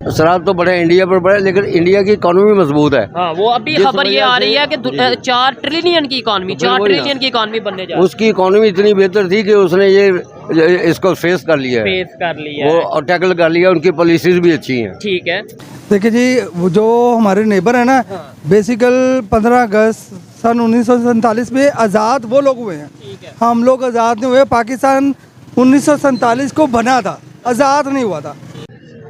शराब तो बढ़े, इंडिया पर बढ़े, लेकिन इंडिया की इकोनॉमी मजबूत है। हाँ, वो अभी खबर ये आ रही है कि 4 ट्रिलियन की इकोनॉमी, 4 ट्रिलियन की इकोनॉमी बनने जा रही है। उसकी इकोनॉमी इतनी बेहतर थी कि उसने ये इसको फेस कर लिया है, फेस कर लिया वो है। और टैकल कर लिया। उनकी पॉलिसीज भी अच्छी हैं। ठीक है। देखिए जी, वो जो हमारे नेबर है ना, बेसिकल 15 अगस्त सन 1947 में आज़ाद वो लोग हुए हैं। ठीक है। हम लोग आज़ाद नहीं हुए। पाकिस्तान 1947 को बना था, आज़ाद नहीं हुआ था।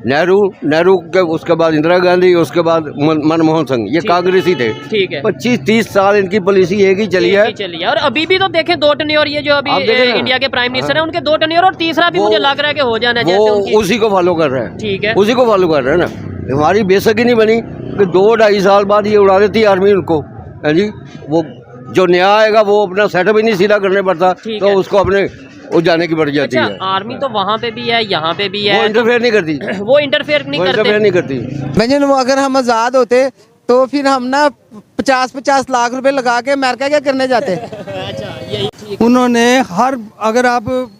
नेहरू के उसके बाद इंदिरा गांधी, उसके बाद मनमोहन सिंह, ये कांग्रेसी थे। ठीक है। 25-30 साल इनकी पॉलिसी एक ही चली है। और अभी भी तो देखें 2 टर्नियर, ये जो अभी इंडिया के प्राइम मिनिस्टर हैं उनके 2 टर्नियर, और तीसरा भी मुझे लग रहा है कि हो जाना है। वो उसी को फॉलो कर रहे हैं। ठीक है। उसी को फॉलो कर रहे हैं ना। हमारी बेशक ही नहीं बनी कि 2-2.5 साल बाद ये उड़ा देती आर्मी उनको, है जी। वो जो नया आएगा वो अपना सेटअप ही नहीं सीधा करने पड़ता, तो उसको अपने वो जाने की पड़ जाती है। आर्मी तो वहाँ पे भी है, यहाँ पे भी है, वो इंटरफेयर नहीं करती, वो इंटरफेयर नहीं करती। भैया अगर हम आज़ाद होते तो फिर हम ना 50-50 लाख रुपए लगा के अमेरिका क्या करने जाते। अच्छा, यही उन्होंने हर, अगर आप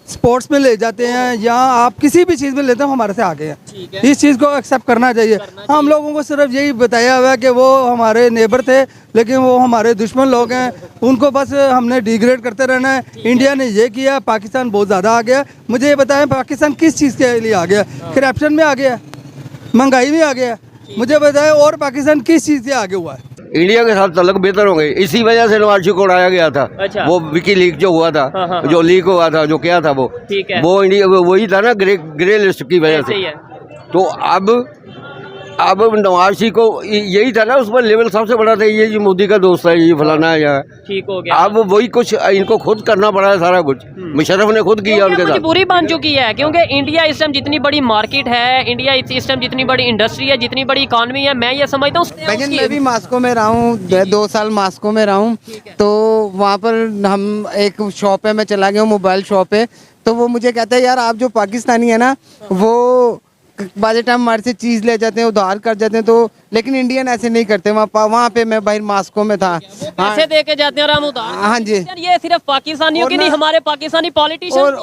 स्पोर्ट्स में ले जाते हैं या आप किसी भी चीज़ में लेते हो, हमारे से आगे हैं। इस चीज़ को एक्सेप्ट करना चाहिए। हम लोगों को सिर्फ यही बताया हुआ है कि वो हमारे नेबर थे, लेकिन वो हमारे दुश्मन लोग हैं, उनको बस हमने डिग्रेड करते रहना है। इंडिया ने ये किया, पाकिस्तान बहुत ज़्यादा आ गया। मुझे ये बताएं, पाकिस्तान किस चीज़ के लिए आ गया? करप्शन में आ गया, महंगाई में आ गया। मुझे बताएं, और पाकिस्तान किस चीज़ से आगे हुआ है? इंडिया के साथ तलक बेहतर हो गए। इसी वजह से नवाज शरीफ को उड़ाया गया था। अच्छा। वो विकी लीक जो हुआ था, हाँ। जो लीक हुआ था, जो क्या था वो, ठीक है। वो इंडिया वही था ना, ग्रे लिस्ट की वजह से। तो अब नवाज शरीफ को यही था ना, उसमें लेवल सबसे बड़ा था, ये मोदी का दोस्त है, ये फलाना है, यहाँ ठीक हो गया। अब वही कुछ इनको खुद करना पड़ा है सारा कुछ। मुशर्रफ ने खुद किया उनके साथ। बुरी बन चुकी है, क्योंकि इंडिया इस टाइम जितनी बड़ी मार्केट है, इंडिया इस टाइम जितनी बड़ी इंडस्ट्री है, जितनी बड़ी इकोनॉमी है, मैं ये समझता हूँ। मैं भी मास्को में रहा हूँ, 2 साल मास्को में रहा हूँ। तो वहाँ पर हम एक शॉप है, मैं चला गया हूँ, मोबाइल शॉप है। तो वो मुझे कहता है, यार आप जो पाकिस्तानी है ना, वो बाजे टाइम हमारे से चीज़ ले जाते हैं, उधार कर जाते हैं, तो लेकिन इंडियन ऐसे नहीं करते। वहाँ पे मैं भाई मास्को में था, पैसे दे के जाते हैं और हम उधार। हाँ जी। यार ये सिर्फ पाकिस्तानियों की नहीं, हमारे पाकिस्तानी पॉलिटिशियन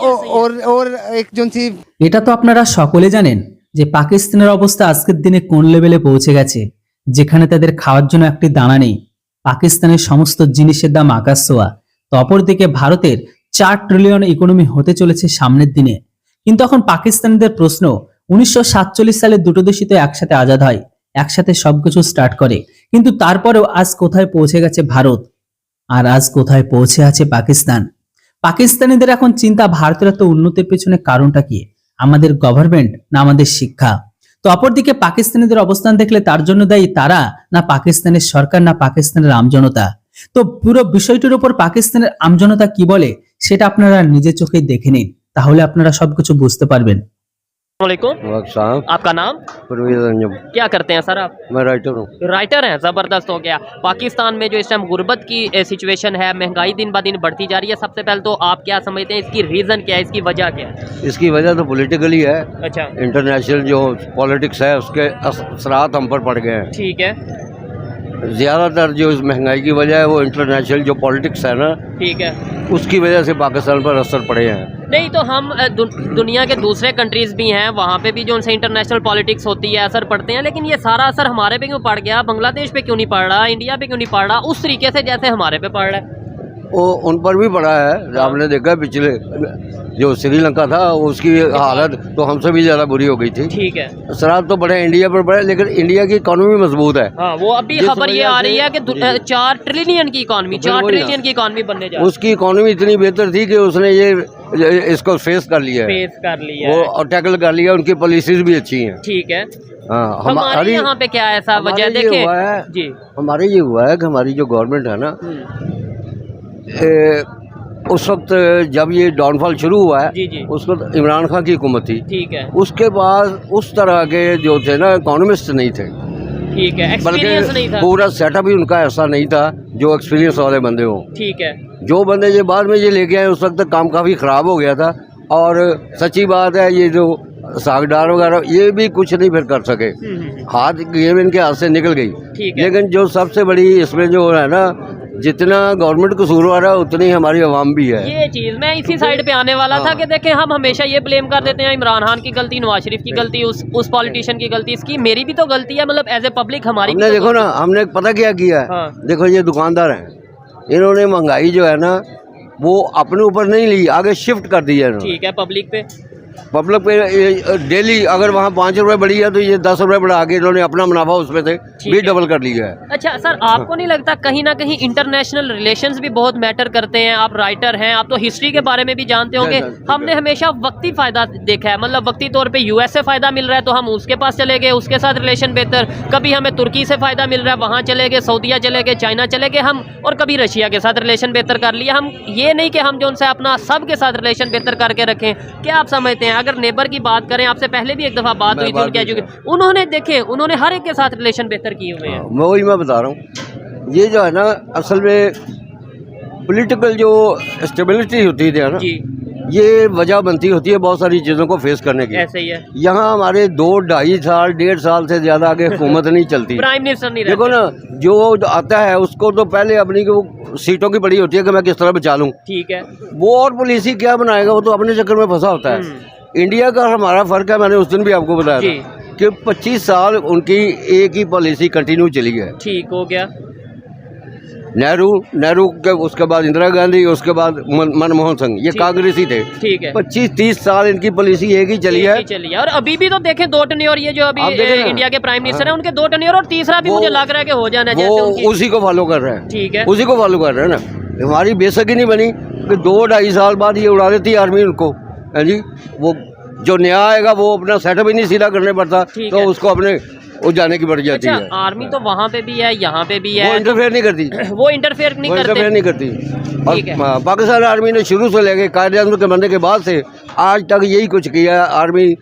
और एक जो सी এটা তো আপনারা সকলে জানেন যে পাকিস্তানের অবস্থা আজকের দিনে কোন লেভেলে পৌঁছে গেছে, যেখানে তাদের খাওয়ার জন্য একটি দানা নেই। পাকিস্তানের সমস্ত জিনিসের দাম আকাশ ছোঁয়া। তো অপরদিকে ভারতের 4 ট্রিলিয়ন ইকোনমি হতে চলেছে সামনের দিনে। কিন্তু এখন পাকিস্তানিদের প্রশ্ন, 1947 সালে দুটো দেশই তো একসাথে আজাদ হয়, একসাথে সবকিছু স্টার্ট করে, কিন্তু তারপরেও আজ কোথায় পৌঁছে গেছে ভারত, আর আজ কোথায় পৌঁছে আছে পাকিস্তান। পাকিস্তানিদের এখন চিন্তা, ভারতের এত উন্নতির পেছনে কারণটা কি? আমাদের গভর্নমেন্ট না আমাদের শিক্ষা? তো অপরদিকে পাকিস্তানিদের অবস্থান দেখলে তার জন্য দায়ী তারা, না পাকিস্তানের সরকার, না পাকিস্তানের আমজনতা? তো পুরো বিষয়টির উপর পাকিস্তানের আমজনতা কি বলে সেটা আপনারা নিজের চোখে দেখে নিন, তাহলে আপনারা সবকিছু বুঝতে পারবেন। साहब, आपका नाम? क्या करते हैं सर आप? मैं राइटर हूँ। राइटर हैं, जबरदस्त हो गया। पाकिस्तान में जो इस टाइम गुर्बत की सिचुएशन है, महंगाई दिन ब दिन बढ़ती जा रही है, सबसे पहले तो आप क्या समझते हैं, इसकी रीजन क्या है, इसकी वजह क्या है? इसकी वजह तो पॉलिटिकली है। अच्छा। इंटरनेशनल जो पॉलिटिक्स है उसके असरात हम पर पड़ गए हैं। ठीक है। ज़्यादातर जो इस महंगाई की वजह है वो इंटरनेशनल जो पॉलिटिक्स है ना, ठीक है, उसकी वजह से पाकिस्तान पर असर पड़े हैं। नहीं तो हम दुनिया के दूसरे कंट्रीज भी हैं, वहाँ पे भी जो उनसे इंटरनेशनल पॉलिटिक्स होती है, असर पड़ते हैं, लेकिन ये सारा असर हमारे पे क्यों पड़ गया? बांग्लादेश पे क्यों नहीं पड़ रहा, इंडिया पे क्यों नहीं पड़ रहा उस तरीके से जैसे हमारे पे पड़ रहा है? वो उन पर भी पड़ा है। आपने देखा पिछले जो श्रीलंका था, उसकी हालत तो हमसे भी ज़्यादा बुरी हो गई थी। ठीक है। शराब तो बढ़े, इंडिया पर बढ़े, लेकिन इंडिया की इकोनॉमी मजबूत है। हाँ, वो अभी खबर ये आ रही है कि 4 ट्रिलियन की इकोनॉमी, 4 ट्रिलियन की इकोनॉमी बनने जा रही है। उसकी इकोनॉमी इतनी बेहतर थी कि उसने ये इसको फेस कर लिया है, फेस कर लिया वो है। और टैकल कर लिया। उनकी पॉलिसीज भी अच्छी हैं। ठीक है। हाँ, हमारे यहाँ पे क्या ऐसा वजह देखे जी? हमारे ये हुआ है कि हमारी जो गवर्नमेंट है ना, उस वक्त जब ये डाउनफॉल शुरू हुआ है, जी। उस वक्त इमरान खान की हुकूमत थी। ठीक है। उसके बाद उस तरह के जो थे ना इकोनॉमिस्ट नहीं थे। ठीक है, एक्सपीरियंस नहीं था, पूरा सेटअप ही उनका ऐसा नहीं था जो एक्सपीरियंस वाले बंदे हो। ठीक है। जो बंदे ये बाद में ये लेके आए, उस वक्त काम काफ़ी ख़राब हो गया था। और सच्ची बात है, ये जो सागदार वगैरह ये भी कुछ नहीं फिर कर सके, हाथ गेम इनके हाथ से निकल गई। ठीक है। लेकिन जो सबसे बड़ी इसमें जो है ना, जितना गवर्नमेंट कसूरवार है उतनी हमारी आवाम भी है। ये चीज मैं इसी साइड पे आने वाला था कि देखें हम हमेशा ये ब्लेम कर देते हैं इमरान खान की गलती, नवाज शरीफ की गलती, उस पॉलिटिशियन की गलती, इसकी मेरी भी तो गलती है, मतलब एज ए पब्लिक हमारी हमने भी तो देखो ना, हमने पता क्या किया है, हाँ। देखो ये दुकानदार हैं, इन्होंने महंगाई जो है ना वो अपने ऊपर नहीं ली, आगे शिफ्ट कर दी है इन्होंने ठीक है पब्लिक पे। पब्लिक पे। डेली अगर वहाँ 5 रुपए बढ़ी है तो ये 10 रुपए बढ़ा के इन्होंने अपना मुनाफा उसमें से भी डबल कर लिया है। अच्छा सर, आपको नहीं लगता कहीं ना कहीं इंटरनेशनल रिलेशंस भी बहुत मैटर करते हैं? आप राइटर हैं, आप तो हिस्ट्री के बारे में भी जानते होंगे। हमने हमेशा वक्ती फायदा देखा है, मतलब वक्ती तौर पे यूएस से फायदा मिल रहा है तो हम उसके पास चले गए, उसके साथ रिलेशन बेहतर, कभी हमें तुर्की से फायदा मिल रहा है वहाँ चले गए, सऊदीया चले गए, चाइना चले गए हम, और कभी रशिया के साथ रिलेशन बेहतर कर लिया। हम ये नहीं कि हम जो उनसे अपना सबके साथ रिलेशन बेहतर करके रखें। क्या आप समझते हैं, अगर नेबर की बात करें, आपसे पहले भी एक दफा बात हुई थी उनके एजुकेशन, उन्होंने देखे उन्होंने हर एक के साथ रिलेशन बेहतर किए हुए हैं। वही मैं बता रहा हूँ, ये जो है ना असल में पॉलिटिकल जो स्टेबिलिटी होती है ना, जी ये वजह बनती होती है बहुत सारी चीज़ों को फेस करने की। ऐसे ही है, यहाँ हमारे 2-2.5 साल 1.5 साल से ज़्यादा आगे हुकूमत नहीं चलती। प्राइम मिनिस्टर नहीं देखो रहते। ना, जो आता है उसको तो पहले अपनी वो सीटों की पड़ी होती है कि मैं किस तरह बचा लूँ, ठीक है। वो और पॉलिसी क्या बनाएगा, वो तो अपने चक्कर में फंसा होता है। इंडिया का और हमारा फ़र्क है, मैंने उस दिन भी आपको बताया जी। था कि 25 साल उनकी एक ही पॉलिसी कंटिन्यू चली है। ठीक हो गया। नेहरू के, उसके बाद इंदिरा गांधी, उसके बाद मनमोहन सिंह, ये कांग्रेसी थे। ठीक है, 25-30 साल इनकी पॉलिसी एक ही चली है। चलिए, और अभी भी तो देखें 2 टर्नियर, ये जो अभी आप देखें ना, इंडिया के प्राइम मिनिस्टर हैं उनके 2 टर्नियर, और तीसरा भी वो- मुझे लग रहा है कि हो जाना है जैसे वो उनकी। उसी को फॉलो कर रहे हैं, ठीक है, उसी को फॉलो कर रहे हैं ना। हमारी बेशक ही नहीं बनी कि 2-2.5 साल बाद ये उड़ा देती है आर्मी उनको, है जी। वो जो नया आएगा वो अपना सेटअप ही नहीं सीधा करने पड़ता, ठीक तो है। उसको अपने वो जाने की पड़ जाती अच्छा, है। आर्मी तो वहाँ पे भी है, यहाँ पे भी वो है, इंटरफेयर नहीं करती, वो इंटरफेयर नहीं वो इंटरफेयर करते। नहीं करती। और ठीक है। पाकिस्तान आर्मी ने शुरू से लेके कायदे-ए-आज़म के बनने के बाद से आज तक यही कुछ किया है। आर्मी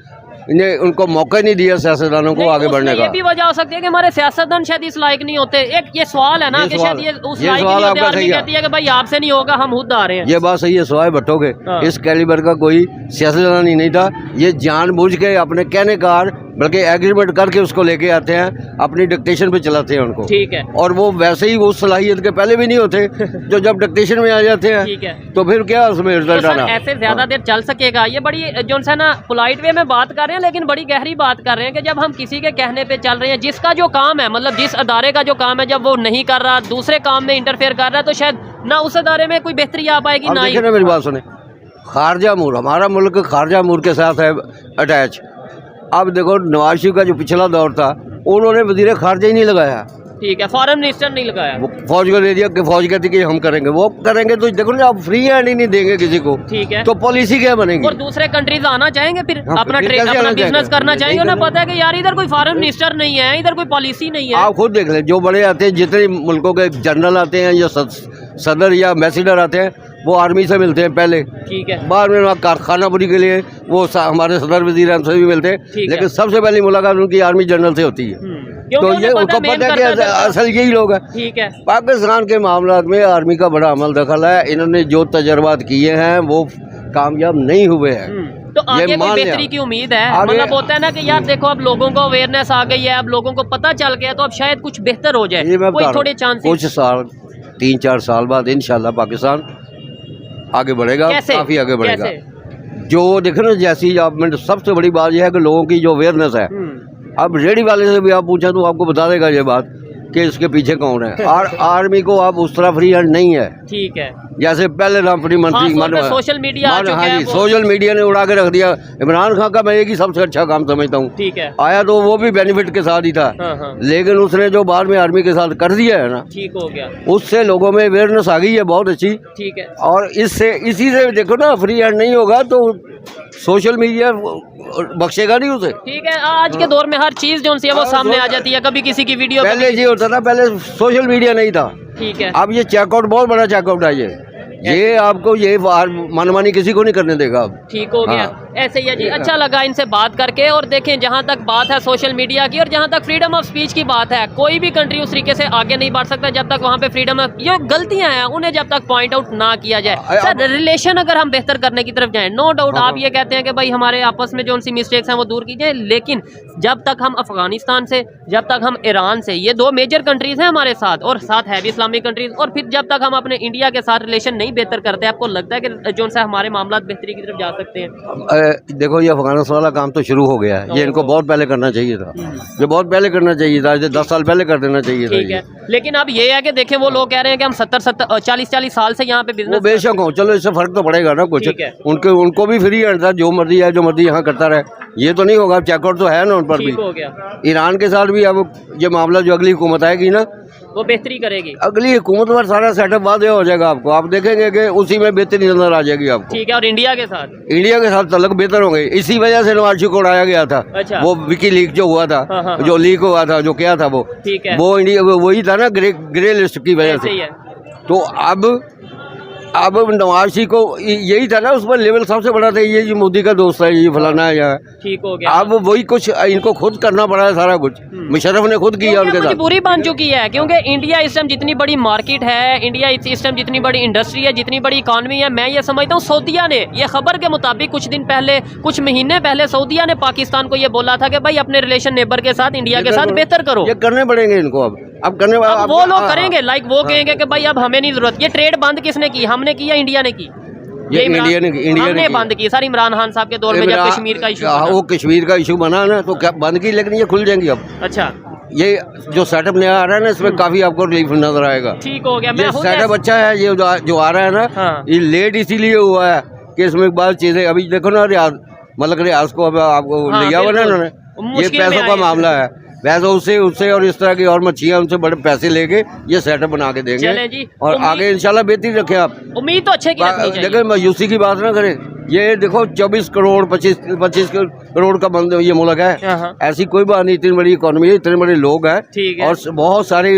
ने उनको मौका ही नहीं दिया सियासतदानों को नहीं, आगे बढ़ने उसमें का। ये भी वजह हो सकती है कि हमारे सियासतदान शायद इस लायक नहीं होते। एक ये सवाल है ना ये कि सवाल- शायद ये उस ये लायक सवाल नहीं होते। आपका आर्मी सही है। कहती है कि भाई आपसे नहीं होगा, हम खुद आ रहे हैं। ये बात सही है, सवाए भट्टो के हाँ। इस कैलिबर का कोई सियासतदान ही नहीं था। ये जानबूझ के अपने कहने कार बल्कि एग्रीमेंट करके उसको लेके आते हैं, अपनी डिक्टेशन पे चलाते हैं उनको। ठीक है, और वो वैसे ही उस सलाहियत के पहले भी नहीं होते, जो जब डिक्टेशन में आ जाते हैं ठीक है। तो फिर क्या उसमें तो रिजल्ट सर आना। ऐसे ज्यादा देर चल सकेगा? ये बड़ी जो है ना पोलाइट वे में बात कर रहे हैं, लेकिन बड़ी गहरी बात कर रहे हैं कि जब हम किसी के कहने पे चल रहे हैं, जिसका जो काम है, मतलब जिस अदारे का जो काम है, जब वो नहीं कर रहा, दूसरे काम में इंटरफेयर कर रहा है, तो शायद ना उस अदारे में कोई बेहतरी आ पाएगी अब ना ही। देखिए ना, मेरी बात सुने, खारजा मूर, हमारा मुल्क खारजा मूर के साथ है अटैच। अब देखो नवाज शरीफ का जो पिछला दौर था, उन्होंने वजीर खारजा ही नहीं लगाया, ठीक है, फॉरेन मिनिस्टर नहीं लगाया। वो फौज को दे दिया कि फौज कहती कि हम करेंगे, वो करेंगे। तो देखो ना, आप फ्री हैंड ही नहीं देंगे किसी को, ठीक है, तो पॉलिसी क्या बनेगी? और दूसरे कंट्रीज आना चाहेंगे फिर हाँ, अपना फिर ट्रेड, कैसे अपना आना बिजनेस चाहेंगे? करना चाहेंगे। नहीं उन्हें पता है कि यार इधर कोई फॉरेन मिनिस्टर नहीं है, इधर कोई पॉलिसी नहीं है। आप खुद देख लें, जो बड़े आते हैं, जितने मुल्कों के जनरल आते हैं या सदर या एम्बेसडर आते हैं, वो आर्मी से मिलते हैं पहले। ठीक है, बाद में कारखानापुरी के लिए वो हमारे सदर वजीर हमसे भी मिलते हैं, ठीक है। लेकिन सबसे पहली मुलाकात उनकी आर्मी जनरल से होती है। क्योंकि तो उन्हें ये उनको मेन पता है कि करता था। असल यही लोग हैं। ठीक है, पाकिस्तान के मामला में आर्मी का बड़ा अमल दखल है। इन्होंने जो तजर्बात किए हैं वो कामयाब नहीं हुए हैं। तो आगे कोई मान लिया। बेहतरी की उम्मीद है? आगे- मतलब होता है ना कि यार देखो अब लोगों को अवेयरनेस आ गई है, अब लोगों को पता चल गया, तो अब शायद कुछ बेहतर हो जाए, ये मैं कोई बता रहा थोड़े हूँ, चांसेस। कुछ साल 3-4 साल बाद इंशाल्लाह पाकिस्तान आगे बढ़ेगा, कैसे? काफी आगे बढ़ेगा। कैसे? जो देखो ना, जैसी आप में सबसे बड़ी बात यह है कि लोगों की जो अवेयरनेस है, अब रेडी वाले से भी आप पूछें तो आपको बता देगा ये बात कि इसके पीछे कौन है। और आर्मी को आप उस तरह फ्री हैंड नहीं है ठीक है, जैसे पहले राम फ्री मंत्री खास तौर पे सोशल मीडिया आ चुका हाँ है जी, वो। सोशल मीडिया ने उड़ा के रख दिया। इमरान खान का मैं एक ही सबसे अच्छा काम समझता हूँ, ठीक है, आया तो वो भी बेनिफिट के साथ ही था, हाँ हाँ, लेकिन उसने जो बाद में आर्मी के साथ कर दिया है ना, ठीक हो गया, उससे लोगों में अवेयरनेस आ गई है बहुत अच्छी। ठीक है। और इससे इसी से देखो ना, फ्री हैंड नहीं होगा तो सोशल मीडिया बख्शेगा नहीं उसे। ठीक है, आज के दौर में हर चीज जो है वो सामने आ जाती है, कभी किसी की वीडियो, पहले ये होता था, पहले सोशल मीडिया नहीं था, ठीक है, अब ये चेकआउट बहुत बड़ा चेकआउट है ये। ये आपको ये मनमानी किसी को नहीं करने देगा अब। ठीक हो गया। हाँ। ऐसे ही है जी। अच्छा लगा इनसे बात करके। और देखें, जहाँ तक बात है सोशल मीडिया की और जहाँ तक फ्रीडम ऑफ स्पीच की बात है, कोई भी कंट्री उस तरीके से आगे नहीं बढ़ सकता जब तक वहाँ पे फ्रीडम ऑफ, ये गलतियाँ हैं उन्हें जब तक पॉइंट आउट ना किया जाए। सर, रिलेशन अगर हम बेहतर करने की तरफ जाएं, नो डाउट आप ये कहते हैं कि भाई हमारे आपस में जो उनसी मिस्टेक्स हैं वो दूर की जाए, लेकिन जब तक हम अफगानिस्तान से, जब तक हम ईरान से, ये दो मेजर कंट्रीज हैं हमारे साथ और साथ है भी इस्लामिक कंट्रीज, और फिर जब तक हम अपने इंडिया के साथ रिलेशन नहीं बेहतर करते, आपको लगता है कि जो उनसे हमारे मामला बेहतरी की तरफ जा सकते हैं? देखो, ये अफगानिस्तान वाला काम तो शुरू हो गया है, ये इनको बहुत पहले करना चाहिए था, ये बहुत पहले करना चाहिए था, 10 साल पहले कर देना चाहिए था। ठीक है, लेकिन अब ये है कि देखें, वो लोग कह रहे हैं कि हम 40 साल से यहाँ पे वो बिजनेस। बेशक हो, चलो इससे फर्क तो पड़ेगा ना कुछ। ठीक है। उनको भी फ्री है, जो मर्जी है जो मर्जी यहाँ करता रहे, ये तो नहीं होगा। चेकआउट तो है ना उन पर भी। ठीक हो गया। ईरान के साथ भी अब ये मामला जो अगली हुकूमत आएगी ना, वो बेहतरी करेगी। अगली हुकूमत पर सारा सेटअप वादे हो जाएगा आपको, आप देखेंगे कि उसी में बेहतरी नजर आ जाएगी आपको। ठीक है। और इंडिया के साथ, इंडिया के साथ तलक बेहतर होंगे। इसी वजह से नवाज शरीफ को उड़ाया गया था। अच्छा। वो विकी लीक जो हुआ था, हाँ, हाँ, जो लीक हुआ था, जो क्या था वो, ठीक है। वो इंडिया वही था ना, ग्रे लिस्ट की वजह ऐसे ही से। है। तो अब नवाज शरीफ को यही था ना, उस पर लेवल सबसे बड़ा था, ये मोदी का दोस्त है, ये फलाना है यहाँ। ठीक हो गया। अब वही कुछ इनको खुद करना पड़ा है सारा कुछ। मुशर्रफ ने खुद किया उनके साथ। बुरी बन चुकी है, क्योंकि इंडिया इस टाइम जितनी बड़ी मार्केट है, इंडिया इस टाइम जितनी बड़ी इंडस्ट्री है, जितनी बड़ी इकॉनमी है, मैं ये समझता हूँ सऊदीया ने, ये खबर के मुताबिक कुछ दिन पहले, कुछ महीने पहले सऊदीया ने पाकिस्तान को ये बोला था कि भाई अपने रिलेशन नेबर के साथ, इंडिया के साथ बेहतर करो। ये करने पड़ेंगे इनको अब करने। अब वो लोग करेंगे, लाइक वो कहेंगे कि भाई अब हमें नहीं जरूरत। ये ट्रेड बंद किसने की? हमने की या इंडिया ने की? ये इंडिया ने बंद की सर, इमरान खान साहब के दौर में, जब कश्मीर का इशू, वो कश्मीर का इशू बना ना, तो क्या बंद की, लेकिन ये खुल जाएंगी अब। अच्छा, ये जो सेटअप नया आ रहा है ना, इसमें काफी आपको रिलीफ नजर आएगा। ठीक हो गया। ये सेटअप अच्छा है, ये जो आ रहा है ना, हाँ। ये लेट इसीलिए हुआ है कि इसमें बहुत चीजें, अभी देखो ना, मतलब रियाज को अब आपको लिया हुआ ना उन्होंने, ये पैसों का मामला है। वैसे उससे और इस तरह की और मच्छियाँ, उनसे बड़े पैसे लेके ये सेटअप बना के देंगे। चलें जी, और आगे इंशाल्लाह बेहतरी रखें आप। उम्मीद तो अच्छे की रखनी चाहिए। देखो, मायूसी की बात ना करें। ये देखो 24 करोड़ 25 करोड़ का बंद ये मुल्क है। हाँ। ऐसी कोई बात नहीं, इतनी बड़ी इकोनॉमी है, इतने बड़े लोग हैं। ठीक है। और बहुत सारे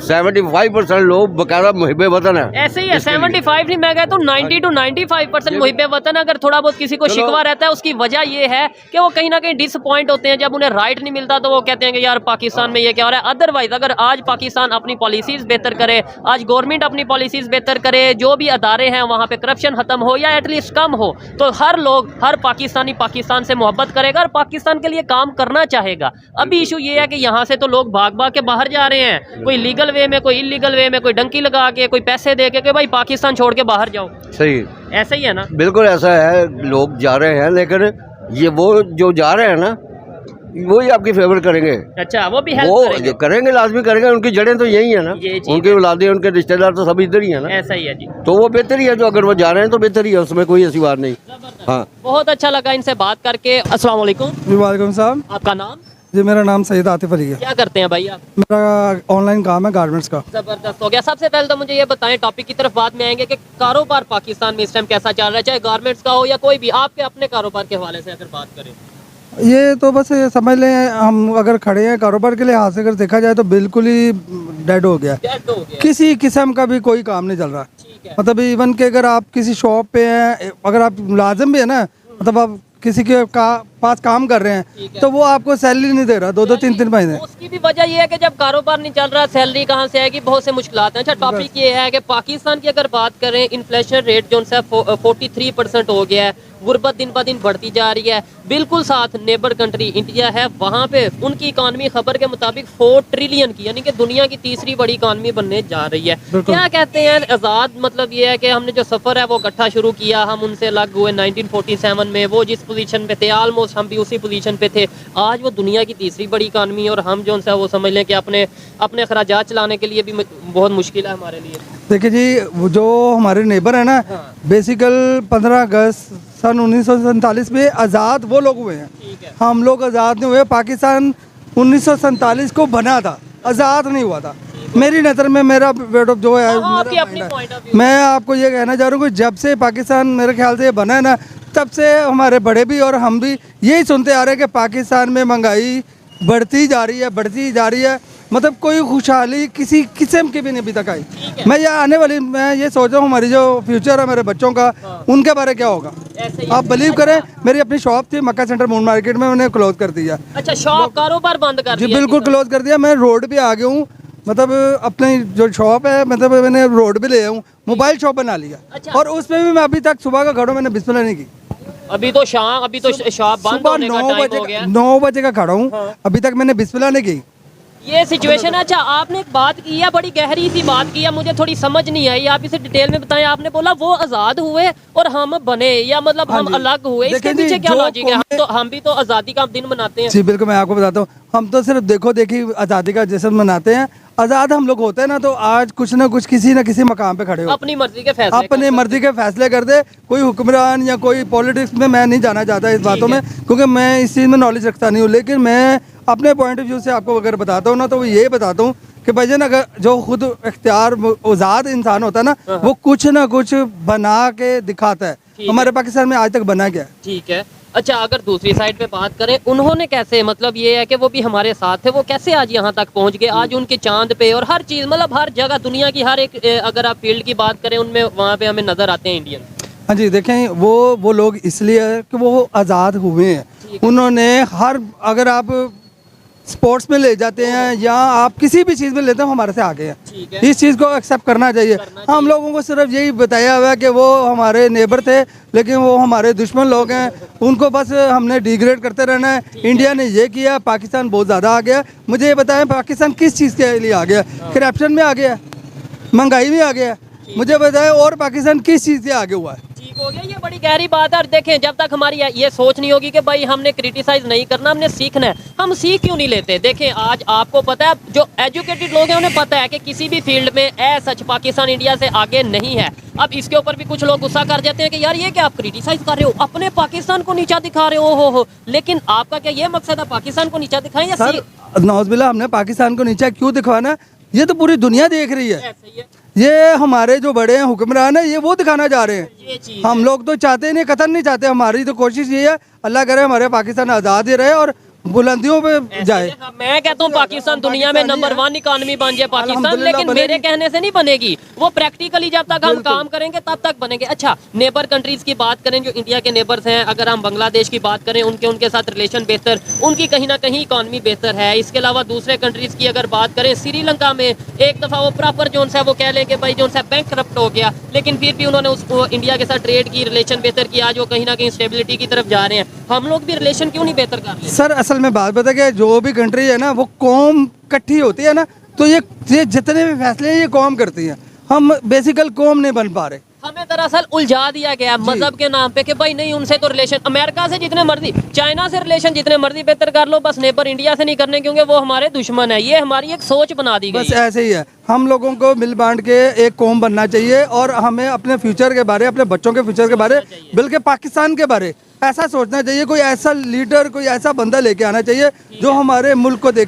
75% लोग बकायदा मुहिब्बे वतन है। ऐसे ही है। 75 नहीं, मैं कहता हूँ 90 to 95% मुहिब्बे वतन। अगर थोड़ा बहुत किसी को शिकवा रहता है, उसकी वजह ये है कि वो कहीं ना कहीं डिसअपॉइंट होते हैं। जब उन्हें राइट नहीं मिलता तो वो कहते हैं कि यार पाकिस्तान में ये क्या हो रहा है। अदरवाइज अगर आज पाकिस्तान अपनी पॉलिसीज बेहतर करे, आज गवर्नमेंट अपनी पॉलिसीज बेहतर करे, जो भी अदारे हैं वहाँ पे करप्शन खत्म हो या एटलीस्ट कम हो, तो हर लोग, हर पाकिस्तानी पाकिस्तान से मोहब्बत करेगा और पाकिस्तान के लिए काम करना चाहेगा। अभी इशू ये है कि यहाँ से तो लोग भाग भाग के बाहर जा रहे हैं, कोई लीगल वे में, कोई इलीगल वे में, कोई डंकी लगा के, कोई पैसे दे के भाई पाकिस्तान छोड़ के बाहर जाओ। सही, ऐसा ही है ना? बिल्कुल ऐसा है, लोग जा रहे हैं, लेकिन ये वो जो जा रहे हैं ना, वही आपकी फेवर करेंगे। अच्छा, वो भी हेल्प वो करेंगे। करेंगे, लाजमी करेंगे। उनकी जड़ें तो यही है ना, ये चीज़ उनके औलादे, उनके रिश्तेदार तो सब इधर ही है ना। ऐसा ही है जी। तो वो बेहतर ही है, जो अगर वो जा रहे हैं तो बेहतर ही है, उसमें कोई ऐसी बात नहीं। हाँ, बहुत अच्छा लगा इनसे बात करके। अस्सलाम वालेकुम। जी वालेकुम सलाम। आपका नाम? जी मेरा नाम सईद आतिफ अली है। क्या करते हैं भाई आप? मेरा ऑनलाइन काम है गारमेंट्स का। जबरदस्त हो गया। सबसे पहले तो मुझे ये बताएं, टॉपिक की तरफ बाद में आएंगे, कि कारोबार पाकिस्तान में इस टाइम कैसा चल रहा है, चाहे गारमेंट्स का हो या कोई भी, आपके अपने कारोबार के हवाले से अगर बात करें। ये तो बस ये समझ लें, हम अगर खड़े हैं कारोबार के लिहाज से, अगर देखा जाए तो बिल्कुल ही डेड हो गया। डेड हो गया। किसी किस्म का भी कोई काम नहीं चल रहा। ठीक है। मतलब इवन कि अगर आप किसी शॉप पे हैं, अगर आप मुलाजिम भी है ना, मतलब आप किसी के पास काम कर रहे हैं, तो वो आपको सैलरी नहीं दे रहा 2-2 3-3 महीने। उसकी भी वजह ये है कि जब कारोबार नहीं चल रहा, सैलरी कहाँ से आएगी, बहुत से मुश्किलात हैं। अच्छा, टॉपिक ये है कि पाकिस्तान की अगर बात करें, इन्फ्लेशन रेट जो है 43% हो गया है, गुर्बत दिन ब दिन बढ़ती जा रही है। बिल्कुल साथ नेबर कंट्री इंडिया है, वहाँ पे उनकी इकानमी खबर के मुताबिक 4 ट्रिलियन की, यानी कि दुनिया की तीसरी बड़ी इकानमी बनने जा रही है। क्या कहते हैं आज़ाद, मतलब ये है कि हमने जो सफ़र है वो इकट्ठा शुरू किया, हम उनसे अलग हुए 1947 में, वो जिस पोजीशन पे थे ऑलमोस्ट हम भी उसी पोजीशन पे थे। आज वो दुनिया की तीसरी बड़ी इकानमी, और हम जो है वो समझ लें कि अपने अखराजात चलाने के लिए भी बहुत मुश्किल है हमारे लिए। देखिए जी, वो जो हमारे नेबर है ना, बेसिकल 15 अगस्त सन 1947 में आज़ाद वो लोग हुए हैं। ठीक है। हम लोग आज़ाद नहीं हुए। पाकिस्तान 1947 को बना था, आज़ाद नहीं हुआ था। मेरी नज़र में, मेरा वेट ऑफ जो है, आपकी अपनी point of view। मैं आपको ये कहना चाह रहा हूँ कि जब से पाकिस्तान मेरे ख्याल से ये बना है ना, तब से हमारे बड़े भी और हम भी यही सुनते आ रहे हैं कि पाकिस्तान में महंगाई बढ़ती जा रही है, बढ़ती जा रही है। मतलब कोई खुशहाली किसी किस्म की भी नहीं अभी तक आई। मैं ये सोच रहा हूँ हमारी जो फ्यूचर है मेरे बच्चों का, उनके बारे क्या होगा। आप बिलीव करें, मेरी अपनी शॉप थी मक्का सेंटर मून मार्केट में, मैंने क्लोज कर दिया। अच्छा, शॉप कारोबार बंद कर जी दिया? बिल्कुल क्लोज कर दिया। मैं रोड पे आ गया हूँ, मतलब अपनी जो शॉप है, मतलब मैंने रोड पे ले आया हूँ, मोबाइल शॉप बना लिया। अच्छा। और उसमें भी मैं अभी तक सुबह का खड़ा हूँ, मैंने बिस्मिल्लाह नहीं की। अभी तो शॉप बंद सुबह होने का टाइम हो गया। 9 बजे का खड़ा हूँ, अभी तक मैंने बिस्मिल्लाह नहीं की। ये सिचुएशन है। अच्छा, आपने एक बात की है, बड़ी गहरी सी बात की है, मुझे थोड़ी समझ नहीं आई, आप इसे डिटेल में बताएं। आपने बोला वो आजाद हुए और हम बने, या मतलब हम अलग हुए, इसके देखिए जी, पीछे क्या जो लॉजिक है? हम भी तो आजादी का दिन मनाते हैं। जी बिल्कुल, मैं आपको बताता हूँ, हम तो सिर्फ देखो देखी आज़ादी का जश्न मनाते हैं। आज़ाद हम लोग होते हैं ना, तो आज कुछ ना कुछ किसी न किसी मकाम पे खड़े हो, अपनी मर्जी के फैसले अपने मर्जी के फैसले कर दे। कोई हुक्मरान या कोई पॉलिटिक्स में मैं नहीं जाना चाहता इस बातों में, क्योंकि मैं इस चीज़ में नॉलेज रखता नहीं हूँ। लेकिन मैं अपने पॉइंट ऑफ व्यू से आपको अगर बताता हूँ ना, तो वो ये बताता हूँ कि भाईजान, अगर जो खुद इख्तियार आज़ाद इंसान होता है ना, वो कुछ ना कुछ बना के दिखाता है। हमारे पाकिस्तान में आज तक बना क्या है? ठीक है। अच्छा, अगर दूसरी साइड पे बात करें, उन्होंने कैसे, मतलब ये है कि वो भी हमारे साथ थे, वो कैसे आज यहाँ तक पहुँच गए? आज उनके चांद पे और हर चीज़, मतलब हर जगह दुनिया की हर एक, अगर आप फील्ड की बात करें, उनमें वहाँ पे हमें नजर आते हैं इंडियन। हाँ जी, देखें, वो लोग इसलिए है कि वो आज़ाद हुए हैं। उन्होंने अगर आप स्पोर्ट्स में ले जाते हैं या आप किसी भी चीज़ में लेते हैं, हमारे से आगे हैं। इस चीज़ को एक्सेप्ट करना चाहिए। हम लोगों को सिर्फ यही बताया हुआ है कि वो हमारे नेबर थे, लेकिन वो हमारे दुश्मन लोग हैं, उनको बस हमने डिग्रेड करते रहना है। इंडिया ने ये किया, पाकिस्तान बहुत ज़्यादा आ गया। मुझे ये बताएं, पाकिस्तान किस चीज़ के लिए आ गया? करप्शन में आ गया, महंगाई में आ गया। मुझे बताएं, और पाकिस्तान किस चीज़ से आगे हुआ है? ठीक हो गया, ये बड़ी गहरी बात है। और देखें, जब तक हमारी ये सोच नहीं होगी कि भाई हमने क्रिटिसाइज नहीं करना, हमने सीखना है, हम सीख क्यों नहीं लेते? देखें, आज आपको पता है, जो एजुकेटेड लोग हैं उन्हें पता है कि किसी भी फील्ड में सच पाकिस्तान इंडिया से आगे नहीं है। अब इसके ऊपर भी कुछ लोग गुस्सा कर जाते हैं कि यार ये क्या आप क्रिटिसाइज कर रहे हो, अपने पाकिस्तान को नीचा दिखा रहे हो। लेकिन आपका क्या ये मकसद है, पाकिस्तान को नीचा दिखाएं या सर, नौज़बिल्लाह, हमने पाकिस्तान को नीचा क्यों दिखवाना? ये तो पूरी दुनिया देख रही है। सही है? ये हमारे जो बड़े हैं हुक्मरान है, ये वो दिखाना चाह रहे हैं। ये चीज हम लोग तो चाहते नहीं, कतन नहीं चाहते। हमारी तो कोशिश ये है, अल्लाह करे हमारे पाकिस्तान आज़ाद ही रहे और बुलंदियों पे जाए। मैं कहता हूँ पाकिस्तान दुनिया में नंबर 1 इकॉनमी बन जाए पाकिस्तान, अल्हम्दुलिल्लाह लेकिन मेरे कहने से नहीं बनेगी, वो प्रैक्टिकली जब तक हम काम करेंगे तब तक बनेंगे। अच्छा, नेबर कंट्रीज की बात करें, जो इंडिया के नेबर्स हैं, अगर हम बांग्लादेश की बात करें, उनके साथ रिलेशन बेहतर, उनकी कहीं ना कहीं इकॉनमी बेहतर है। इसके अलावा दूसरे कंट्रीज की अगर बात करें, श्रीलंका में एक दफ़ा वो प्रॉपर जो है वो कह लें कि भाई जो है बैंक करप्ट हो गया, लेकिन फिर भी उन्होंने उसको इंडिया के साथ ट्रेड की, रिलेशन बेहतर की, आज वो कहीं ना कहीं स्टेबिलिटी की तरफ जा रहे हैं। हम लोग भी रिलेशन क्यों नहीं बेहतर कर रहे? सर, असल में बात बता के, जो भी कंट्री है ना, वो कौम इकट्ठी होती है ना, तो ये जितने भी फैसले हैं ये कौम करती है। हम बेसिकल कौम नहीं बन पा रहे। हमें दरअसल उलझा दिया गया मजहब के नाम पे कि भाई नहीं, उनसे तो रिलेशन, अमेरिका से जितने मर्जी, चाइना से रिलेशन जितने मर्जी बेहतर कर लो, बस नेबर इंडिया से नहीं करने, क्योंकि वो हमारे दुश्मन है। ये हमारी एक सोच बना दी गई बस है। ऐसे ही है। हम लोगों को मिल बांट के एक कौम बनना चाहिए, और हमें अपने फ्यूचर के बारे, अपने बच्चों के फ्यूचर के बारे, बल्कि पाकिस्तान के बारे ऐसा सोचना चाहिए। कोई ऐसा लीडर, कोई ऐसा बंदा लेके आना चाहिए जो हमारे मुल्क को देखे।